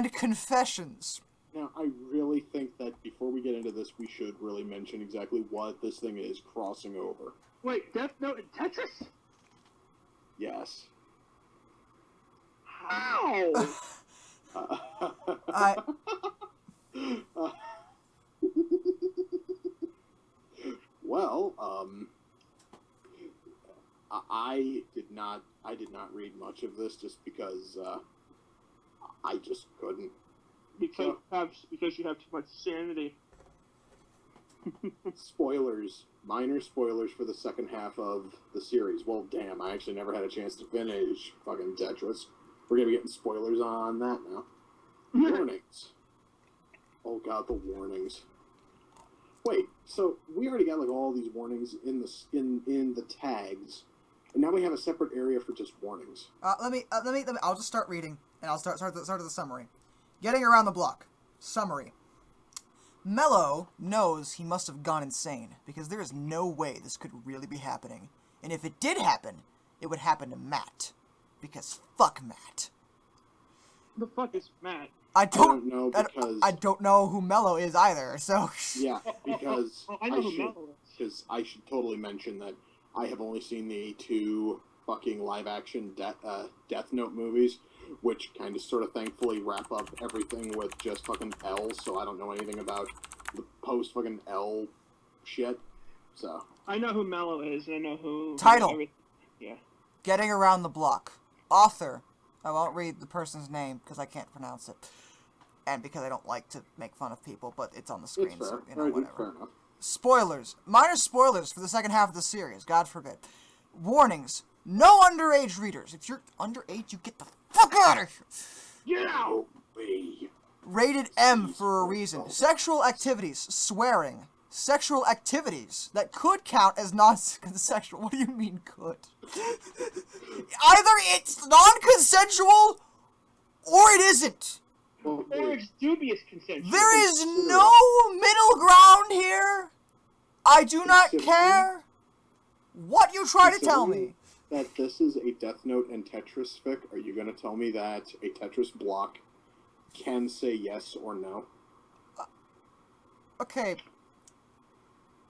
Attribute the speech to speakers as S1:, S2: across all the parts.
S1: And confessions.
S2: Now, I really think that before we get into this, we should really mention exactly what this thing is crossing over.
S3: Wait, Death Note and Tetris?
S2: Yes.
S3: How?
S1: I...
S2: Well, I did not read much of this just because I just couldn't.
S3: Because you have too much sanity.
S2: Spoilers, minor spoilers for the second half of the series. Well, damn, I actually never had a chance to finish fucking Tetris. We're gonna be getting spoilers on that now. Warnings. Oh god, the warnings. Wait, so we already got like all these warnings in the tags, and now we have a separate area for just warnings.
S1: Let me. I'll just start reading, and I'll start the summary. Getting around the block. Summary. Mello knows he must have gone insane, because there is no way this could really be happening. And if it did happen, it would happen to Matt. Because fuck Matt.
S3: The fuck is Matt?
S2: I don't know because
S1: I don't know who Mello is either, so...
S2: Yeah, because
S3: I know who Mello is.
S2: Because I should totally mention that I have only seen the 2 fucking live-action Death Note movies, which kind of sort of thankfully wrap up everything with just fucking L, so I don't know anything about the post-fucking L shit, so...
S3: I know who Mello is, and I know who...
S1: Title.
S3: Yeah.
S1: Getting Around the Block. Author. I won't read the person's name, because I can't pronounce it. And because I don't like to make fun of people, but it's on the screen, so, you know, whatever.
S2: Fair enough.
S1: Spoilers. Minor spoilers for the second half of the series, God forbid. Warnings. No underage readers. If you're underage, you get the fuck out of here!
S3: Get out!
S1: Rated M for a reason. Sexual activities. Swearing. Sexual activities that could count as non-consensual. What do you mean could? Either it's non-consensual, or it isn't.
S3: Or it's dubious consensual.
S1: There is no middle ground here. I do not care what you try to tell me.
S2: That this is a Death Note and Tetris fic, are you going to tell me that a Tetris block can say yes or no?
S1: Okay.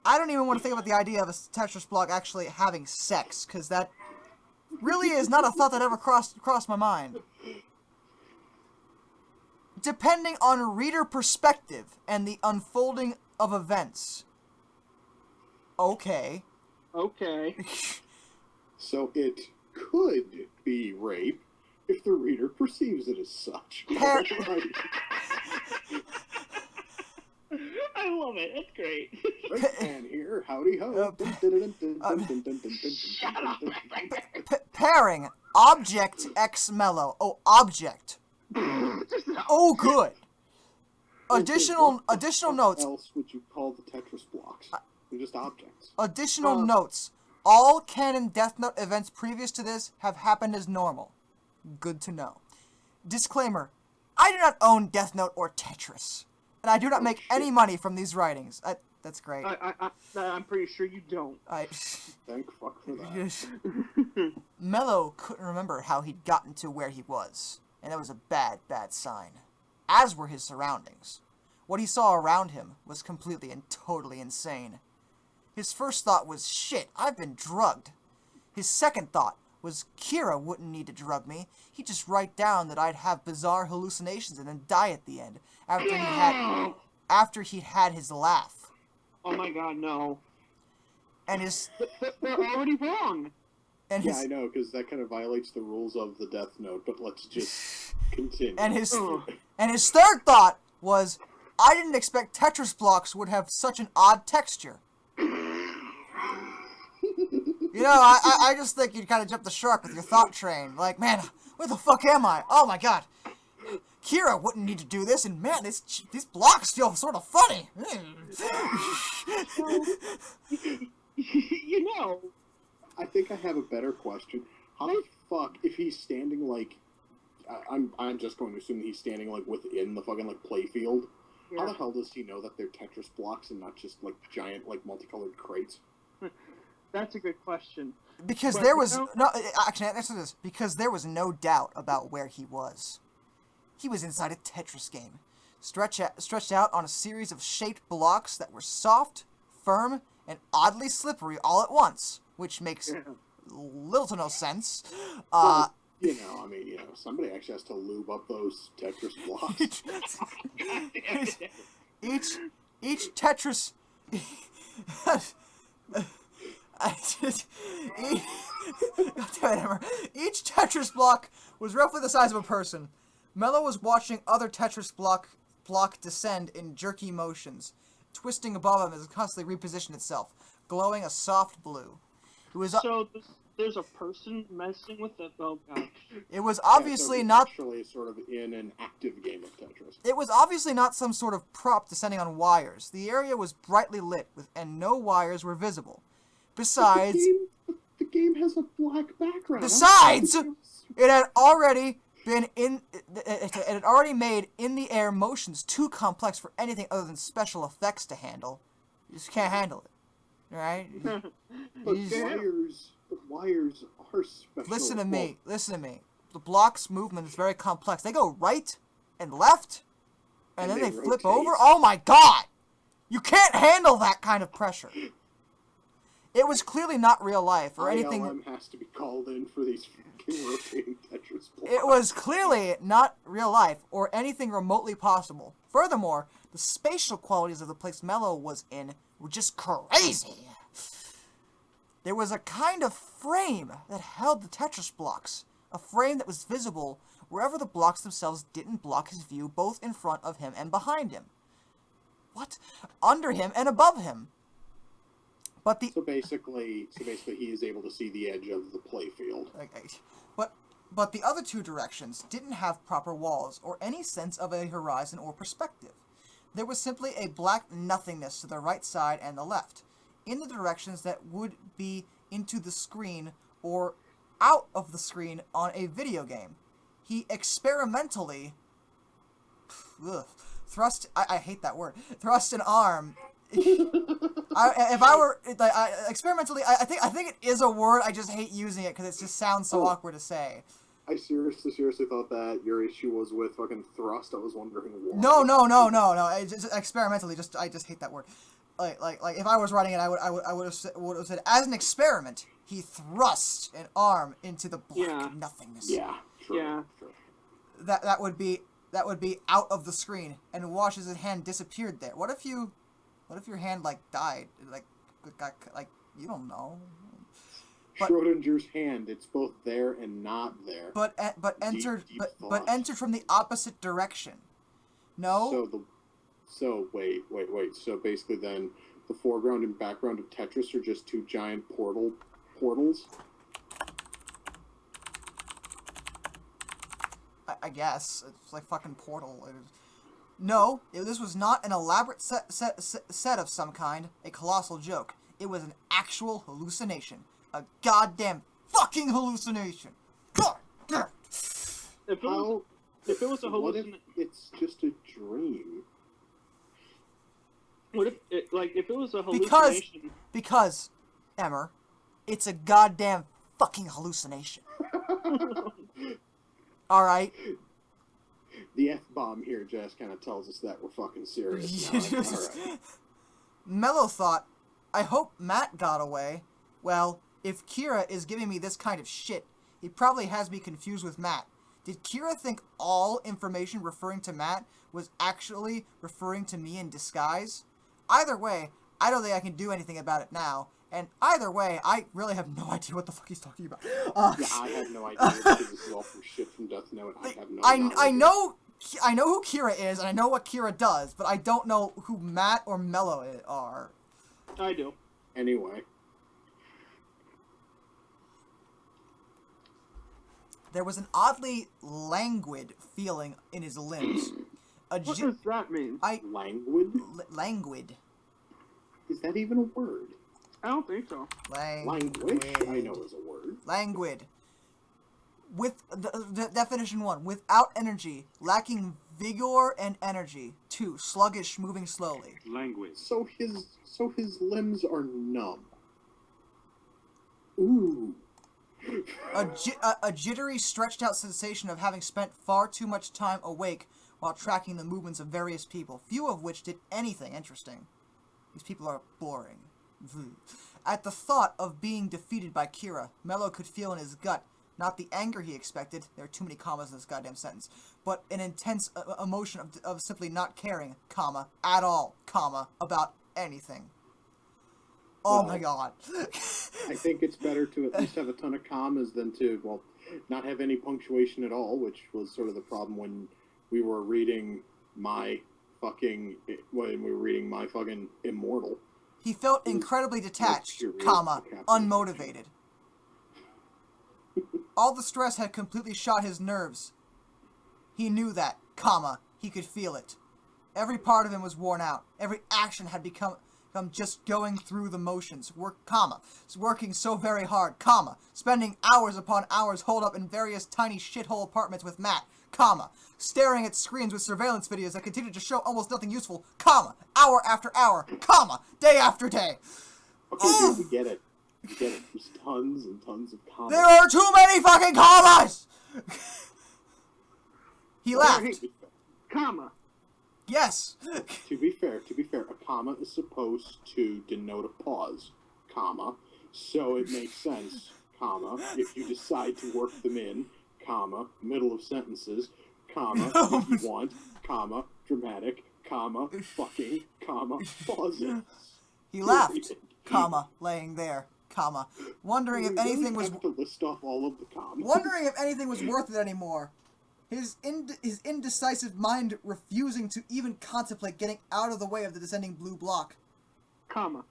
S1: I don't even want to think about the idea of a Tetris block actually having sex, because that really is not a thought that ever crossed my mind. Depending on reader perspective and the unfolding of events. Okay.
S3: Okay.
S2: So it could be rape if the reader perceives it as such.
S3: I love it. That's great.
S2: Right man here, howdy ho.
S1: Pairing. Object X Mellow. Oh, object. Oh, good. Additional notes.
S2: What else would you call the Tetris blocks? They're just objects.
S1: Additional notes. All canon Death Note events previous to this have happened as normal. Good to know. Disclaimer. I do not own Death Note or Tetris. And I do not make any money from these writings. That's great.
S3: I'm pretty sure you don't.
S2: Thank fuck for that.
S1: Mello couldn't remember how he'd gotten to where he was. And that was a bad, bad sign. As were his surroundings. What he saw around him was completely and totally insane. His first thought was, shit, I've been drugged. His second thought was, Kira wouldn't need to drug me. He'd just write down that I'd have bizarre hallucinations and then die at the end, after he'd had his laugh.
S3: Oh my god, no.
S1: And his...
S3: They're already wrong.
S1: And
S2: yeah, I know, because that kind of violates the rules of the Death Note, but let's just continue.
S1: And his third thought was, I didn't expect Tetris blocks would have such an odd texture. You know, I just think you'd kind of jump the shark with your thought train. Like, man, where the fuck am I? Oh my god. Kira wouldn't need to do this, and man, these blocks feel sort of funny.
S3: You know.
S2: I think I have a better question. How the fuck, if he's standing, like, I'm just going to assume that he's standing, like, within the fucking, like, playfield. Yeah. How the hell does he know that they're Tetris blocks and not just, like, giant, like, multicolored crates?
S3: That's a good question.
S1: Because there was... No, actually, answer this. Because there was no doubt about where he was. He was inside a Tetris game, stretched out on a series of shaped blocks that were soft, firm, and oddly slippery all at once, which makes little to no sense.
S2: Well, somebody actually has to lube up those Tetris blocks.
S1: each Tetris. Each Tetris block was roughly the size of a person. Mello was watching other Tetris block descend in jerky motions, twisting above him as it constantly repositioned itself, glowing a soft blue. It was
S3: So there's a person messing with it. Oh god.
S1: It was obviously not
S2: actually sort of in an active game of Tetris.
S1: It was obviously not some sort of prop descending on wires. The area was brightly lit, and no wires were visible. Besides,
S2: the game has a black background.
S1: Besides, it had already made in the air motions too complex for anything other than special effects to handle. You just can't handle it, right?
S2: But wires are special.
S1: Listen to me. The block's movement is very complex. They go right and left, and then they flip over. Oh my god! You can't handle that kind of pressure. It was clearly not real life or anything.
S2: ILM has to be called in for these fucking rotating Tetris blocks.
S1: It was clearly not real life or anything remotely possible. Furthermore, the spatial qualities of the place Mello was in were just crazy. There was a kind of frame that held the Tetris blocks, a frame that was visible wherever the blocks themselves didn't block his view, both in front of him and behind him. What? Under him and above him. So basically, he is able to see the edge of the playfield. Okay. But the other two directions didn't have proper walls or any sense of a horizon or perspective. There was simply a black nothingness to the right side and the left, in the directions that would be into the screen or out of the screen on a video game. He experimentally thrust. I hate that word. Thrust an arm. Experimentally, I think it is a word. I just hate using it because it just sounds so awkward to say.
S2: I seriously thought that your issue was with fucking thrust. I was wondering why.
S1: No. Just experimentally, I just hate that word. Like if I was writing it, I would have said as an experiment, he thrust an arm into the black nothingness.
S2: Yeah. True,
S3: yeah.
S2: True.
S1: That would be out of the screen, and watch as his hand disappeared there. What if your hand died? You don't know.
S2: Schrodinger's hand. It's both there and not there.
S1: But entered from the opposite direction. No.
S2: So wait. So basically, then the foreground and background of Tetris are just two giant portals.
S1: I guess it's like fucking Portal. No, this was not an elaborate set of some kind, a colossal joke. It was an actual hallucination. A goddamn fucking hallucination. God damn.
S3: If it was a hallucination,
S2: it's just a dream.
S3: What if it was a hallucination?
S1: Because, Emmer, it's a goddamn fucking hallucination. All right.
S2: The F-bomb here just kind of tells us that we're fucking serious now. All right.
S1: Mello thought, I hope Matt got away. Well, if Kira is giving me this kind of shit, he probably has me confused with Matt. Did Kira think all information referring to Matt was actually referring to me in disguise? Either way, I don't think I can do anything about it now. And either way, I really have no idea what the fuck he's talking about.
S2: Yeah, I have no idea because this is all from shit from Death Note. I have no idea.
S1: I know who Kira is, and I know what Kira does, but I don't know who Matt or Mello are.
S3: I do.
S2: Anyway.
S1: There was an oddly languid feeling in his limbs.
S3: What does that mean?
S2: Languid?
S1: Languid.
S2: Is that even a word?
S3: I don't think so.
S2: Language, I know is a word.
S1: Languid. With the definition 1, without energy, lacking vigor and energy. 2, sluggish, moving slowly.
S3: Languid.
S2: So his limbs are numb. Ooh.
S1: A jittery, stretched-out sensation of having spent far too much time awake while tracking the movements of various people, few of which did anything interesting. These people are boring. At the thought of being defeated by Kira, Mello could feel in his gut not the anger he expected, there are too many commas in this goddamn sentence, but an intense emotion of simply not caring, comma, at all, comma, about anything. Oh my god.
S2: I think it's better to at least have a ton of commas than to, well, not have any punctuation at all, which was sort of the problem when we were reading my fucking Immortal.
S1: He felt incredibly detached, comma, unmotivated. All the stress had completely shot his nerves. He knew that, comma, he could feel it. Every part of him was worn out. Every action had become just going through the motions, working so very hard, comma, spending hours upon hours holed up in various tiny shithole apartments with Matt, comma, staring at screens with surveillance videos that continued to show almost nothing useful, comma, hour after hour, comma, day after day.
S2: Okay, dude, we get it. We get it. There's tons and tons of commas.
S1: There are too many fucking commas! He laughed.
S3: Comma.
S1: Yes.
S2: To be fair, a comma is supposed to denote a pause, comma, so it makes sense, comma, if you decide to work them in, comma, middle of sentences, comma, if you want, comma, dramatic, comma, fucking, comma, pauses.
S1: He laughed, comma, laying there, comma, wondering if anything was...
S2: to list off all of the commas.
S1: Wondering if anything was worth it anymore. His indecisive mind refusing to even contemplate getting out of the way of the descending blue block.
S3: Comma.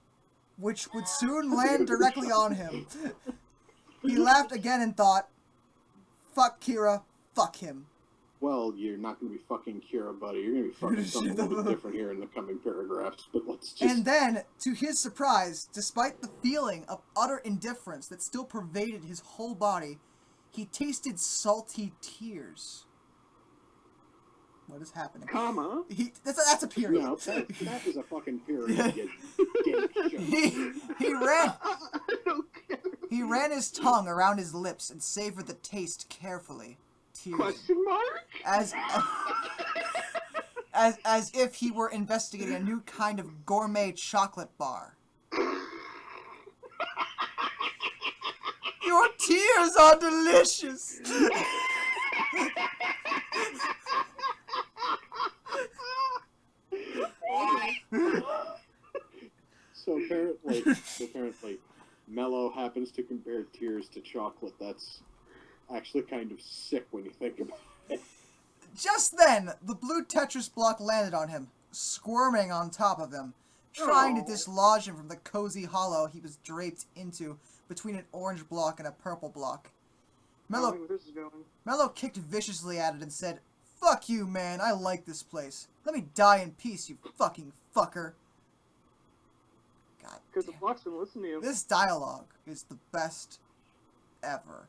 S1: Which would soon land directly on him. He laughed again and thought, fuck Kira, fuck him.
S2: Well, you're not going to be fucking Kira, buddy. You're going to be fucking something a little bit different here in the coming paragraphs, but let's just...
S1: And then, to his surprise, despite the feeling of utter indifference that still pervaded his whole body, he tasted salty tears. What is happening?
S3: Comma.
S1: That's a period.
S2: No, that is a fucking period.
S1: He ran. He ran his tongue around his lips and savored the taste carefully. Tears.
S3: Question mark?
S1: As if he were investigating a new kind of gourmet chocolate bar. Your tears are delicious.
S2: So apparently, Mello happens to compare tears to chocolate. That's actually kind of sick when you think about it.
S1: Just then, the blue Tetris block landed on him, squirming on top of him, trying to dislodge him from the cozy hollow he was draped into between an orange block and a purple block. Mello kicked viciously at it and said, "Fuck you, man, I like this place. Let me die in peace, you fucking fucker." God
S3: Because the block's gonna listen to you.
S1: This dialogue is the best ever.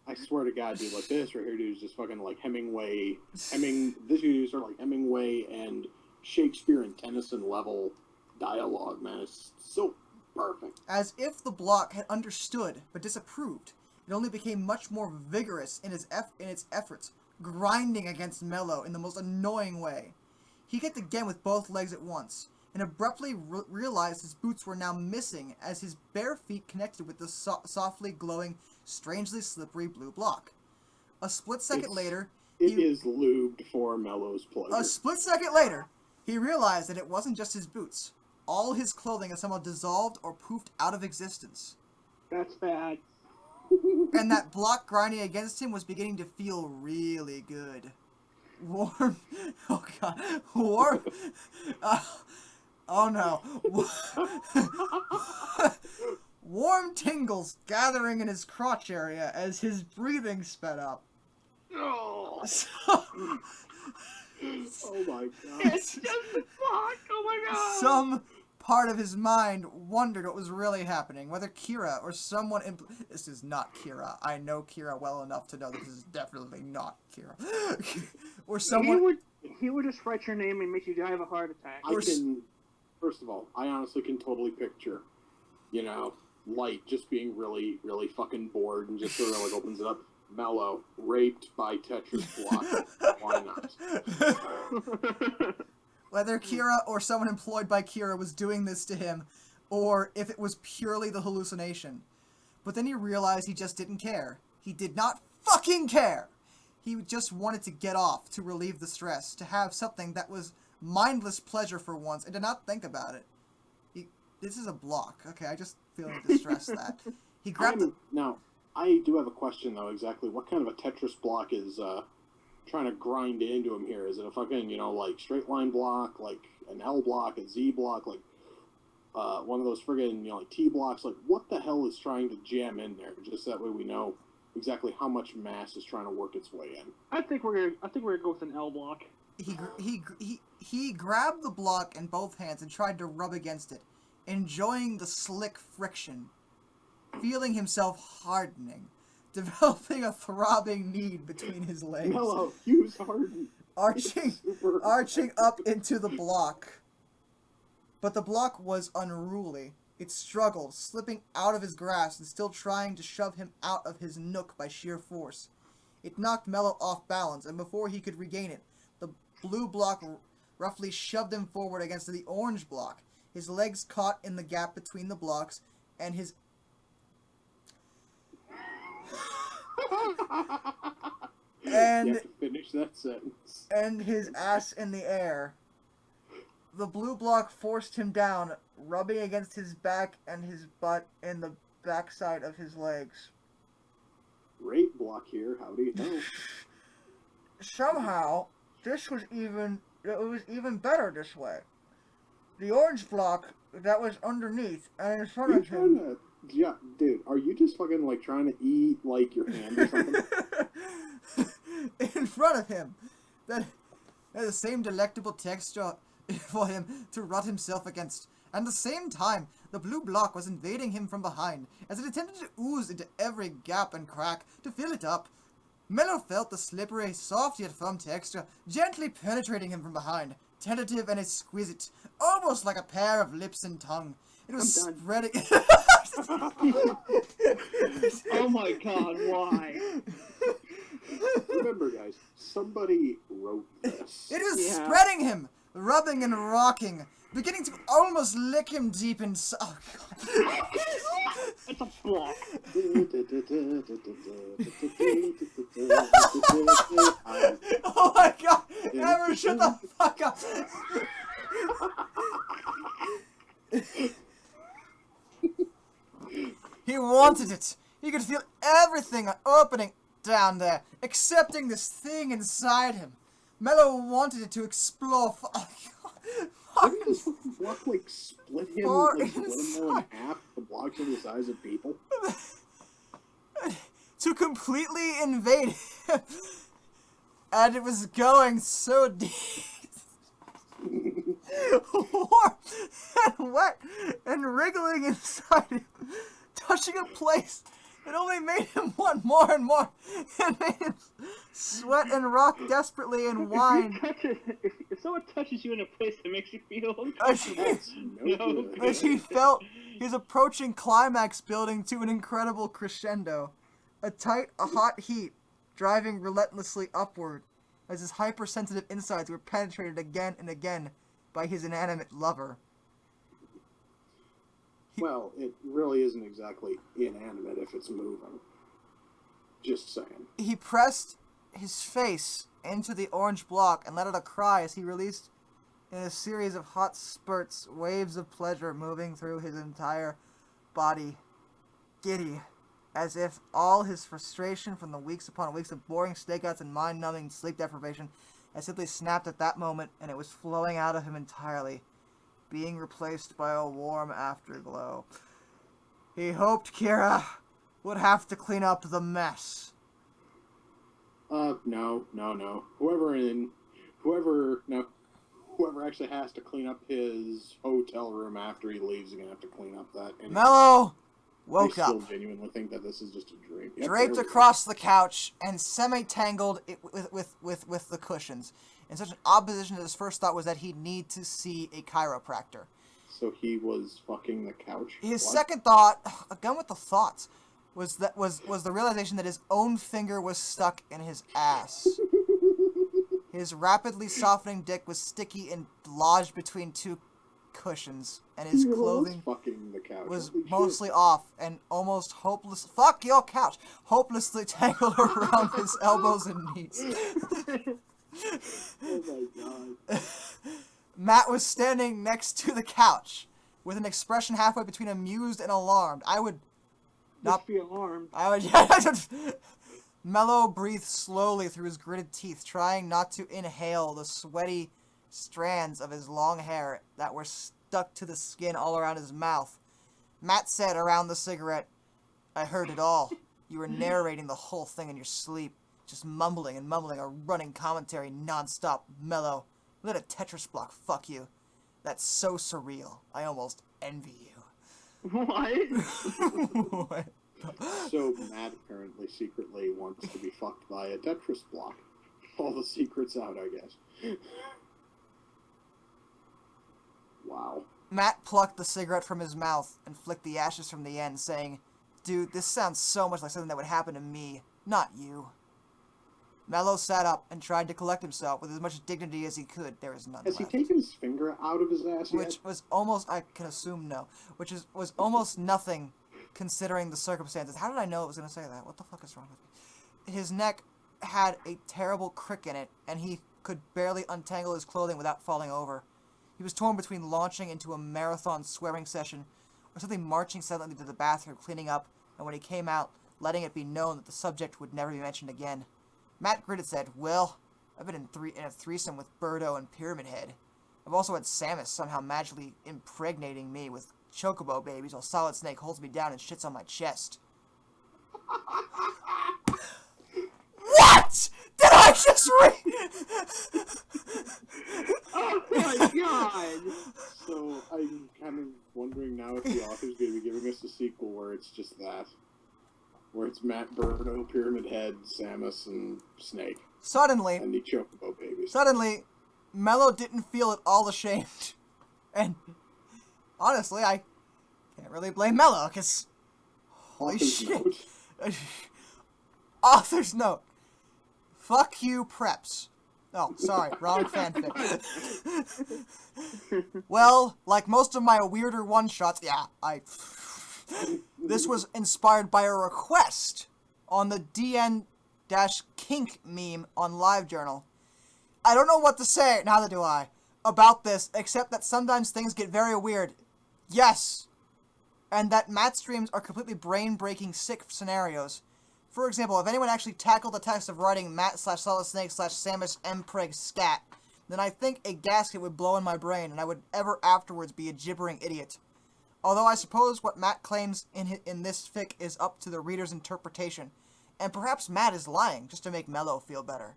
S2: I swear to God, dude, like this right here, dude, is just fucking like Hemingway. This dude is sort of like Hemingway and Shakespeare and Tennyson level dialogue, man. It's so perfect.
S1: As if the block had understood but disapproved, it only became much more vigorous in its efforts, grinding against Mello in the most annoying way. He kicked again with both legs at once, and abruptly realized his boots were now missing as his bare feet connected with the softly glowing, strangely slippery blue block. A split second later...
S2: It is lubed for Mello's pleasure.
S1: A split second later, he realized that it wasn't just his boots. All his clothing had somehow dissolved or poofed out of existence.
S3: That's bad.
S1: And that block grinding against him was beginning to feel really good. Warm... Oh, God. Warm... oh, no. Warm tingles gathering in his crotch area as his breathing sped up.
S3: Oh,
S2: Oh my God.
S3: it's just the clock. Oh my God.
S1: Some part of his mind wondered what was really happening, whether Kira or someone... This is not Kira. I know Kira well enough to know that this is definitely not Kira. Or someone...
S3: He would just write your name and make you die of a heart attack.
S2: First of all, I honestly can totally picture, you know, Light just being really, really fucking bored and just sort of like opens it up. Mellow, raped by Tetris block. Why not?
S1: Whether Kira or someone employed by Kira was doing this to him, or if it was purely the hallucination. But then he realized he just didn't care. He did not fucking care! He just wanted to get off, to relieve the stress, to have something that was mindless pleasure for once, and to not think about it. This is a block. Okay, I just feel like to stress that. He grabbed
S2: Now, I do have a question, though, exactly. What kind of a Tetris block is trying to grind into him here? Is it a fucking, like, straight line block, like an L block, a Z block, like one of those friggin', like, T blocks? Like, what the hell is trying to jam in there? Just that way we know exactly how much mass is trying to work its way in.
S3: I think we're gonna go with an L block.
S1: He grabbed the block in both hands and tried to rub against it, enjoying the slick friction, feeling himself hardening, developing a throbbing need between his legs.
S2: Mellow, use harden.
S1: Arching up into the block. But the block was unruly. It struggled, slipping out of his grasp and still trying to shove him out of his nook by sheer force. It knocked Mellow off balance, and before he could regain it, the blue block roughly shoved him forward against the orange block. His legs caught in the gap between the blocks, and his... and
S2: you have to finish that sentence.
S1: And his ass in the air. The blue block forced him down, rubbing against his back and his butt and the backside of his legs.
S2: Rape block here, how do you know?
S1: Somehow, it was even better this way. The orange block that was underneath and in front of him...
S2: Yeah, dude, are you just fucking, like, trying to eat, like, your hand or something?
S1: In front of him. That had the same delectable texture for him to rut himself against. At the same time, the blue block was invading him from behind, as it attempted to ooze into every gap and crack to fill it up. Mellow felt the slippery, soft yet firm texture gently penetrating him from behind, tentative and exquisite, almost like a pair of lips and tongue. It was spreading...
S3: Oh my god, why?
S2: Remember, guys, somebody wrote this.
S1: It was spreading him, rubbing and rocking, beginning to almost lick him deep inside. Oh, God.
S3: It's a block.
S1: Oh my God! Ever shut the fuck up! He wanted it. He could feel everything opening down there, accepting this thing inside him. Mellow wanted it to explore.
S2: Didn't this block, like, split him in half? The blocks are the size of people?
S1: To completely invade him. And it was going so deep. Warm and wet and wriggling inside him, touching a place that only made him want more and more, and made him sweat and rock desperately and whine.
S3: If someone touches you in a place that makes you feel
S1: As he felt his approaching climax building to an incredible crescendo, a hot heat driving relentlessly upward as his hypersensitive insides were penetrated again and again by his inanimate lover.
S2: Well, it really isn't exactly inanimate if it's moving. Just saying.
S1: He pressed his face into the orange block and let out a cry as he released in a series of hot spurts, waves of pleasure moving through his entire body. Giddy, as if all his frustration from the weeks upon weeks of boring stakeouts and mind-numbing sleep deprivation had simply snapped at that moment, and it was flowing out of him entirely, being replaced by a warm afterglow. He hoped Kira would have to clean up the mess.
S2: No. Whoever actually has to clean up his hotel room after he leaves is gonna have to clean up that. And
S1: Mellow woke
S2: I
S1: up.
S2: still genuinely think that this is just a dream. Yep,
S1: Draped across the couch and semi-tangled it with the cushions. In such an odd position that his first thought was that he'd need to see a chiropractor.
S2: So he was fucking the couch?
S1: His
S2: What?
S1: second thought, again with the thoughts, was the realization that his own finger was stuck in his ass. His rapidly softening dick was sticky and lodged between two cushions, and his
S2: He was
S1: clothing
S2: fucking the couch.
S1: was
S2: Holy shit.
S1: mostly off and almost hopeless. Fuck your couch! Hopelessly tangled around his elbows and knees.
S2: Oh my god.
S1: Matt was standing next to the couch with an expression halfway between amused and alarmed. I would
S3: Not be alarmed.
S1: Mello breathed slowly through his gritted teeth, trying not to inhale the sweaty strands of his long hair that were stuck to the skin all around his mouth. Matt said around the cigarette, "I heard it all. You were narrating the whole thing in your sleep, just mumbling and mumbling a running commentary nonstop. Mello, let a Tetris block fuck you. That's so surreal. I almost envy you."
S3: What?
S1: What?
S2: So Matt apparently secretly wants to be fucked by a Tetris block. All the secrets out, I guess. Wow.
S1: Matt plucked the cigarette from his mouth and flicked the ashes from the end, saying, "Dude, this sounds so much like something that would happen to me, not you." Mello sat up and tried to collect himself with as much dignity as he could. There is none
S2: Has he
S1: left.
S2: taken his finger out of his ass yet?
S1: Which was almost, I can assume no, was almost nothing considering the circumstances. How did I know it was going to say that? What the fuck is wrong with me? His neck had a terrible crick in it, and he could barely untangle his clothing without falling over. He was torn between launching into a marathon swearing session or simply marching silently to the bathroom, cleaning up, and when he came out, letting it be known that the subject would never be mentioned again. Matt gritted said, "Well, I've been in a threesome with Birdo and Pyramid Head. I've also had Samus somehow magically impregnating me with chocobo babies while Solid Snake holds me down and shits on my chest." What? Did I just read?
S3: Oh my god!
S2: So I'm kind of wondering now if the author's going to be giving us a sequel where it's just that. Where it's Matt Birdo, Pyramid Head, Samus, and Snake.
S1: Suddenly,
S2: And the Chocobo babies.
S1: Mello didn't feel at all ashamed. And honestly, I can't really blame Mello, because holy
S2: Author's
S1: shit.
S2: note.
S1: Author's note. Fuck you, preps. Oh, sorry, wrong fanfic. Well, like most of my weirder one-shots, this was inspired by a request on the DN-Kink meme on LiveJournal. I don't know what to say, neither do I, about this, except that sometimes things get very weird. Yes. And that Matt streams are completely brain-breaking sick scenarios. For example, if anyone actually tackled the task of writing Matt/Solid/Snake/Samus Mpreg scat, then I think a gasket would blow in my brain and I would ever afterwards be a gibbering idiot. Although I suppose what Matt claims in this fic is up to the reader's interpretation. And perhaps Matt is lying just to make Mello feel better.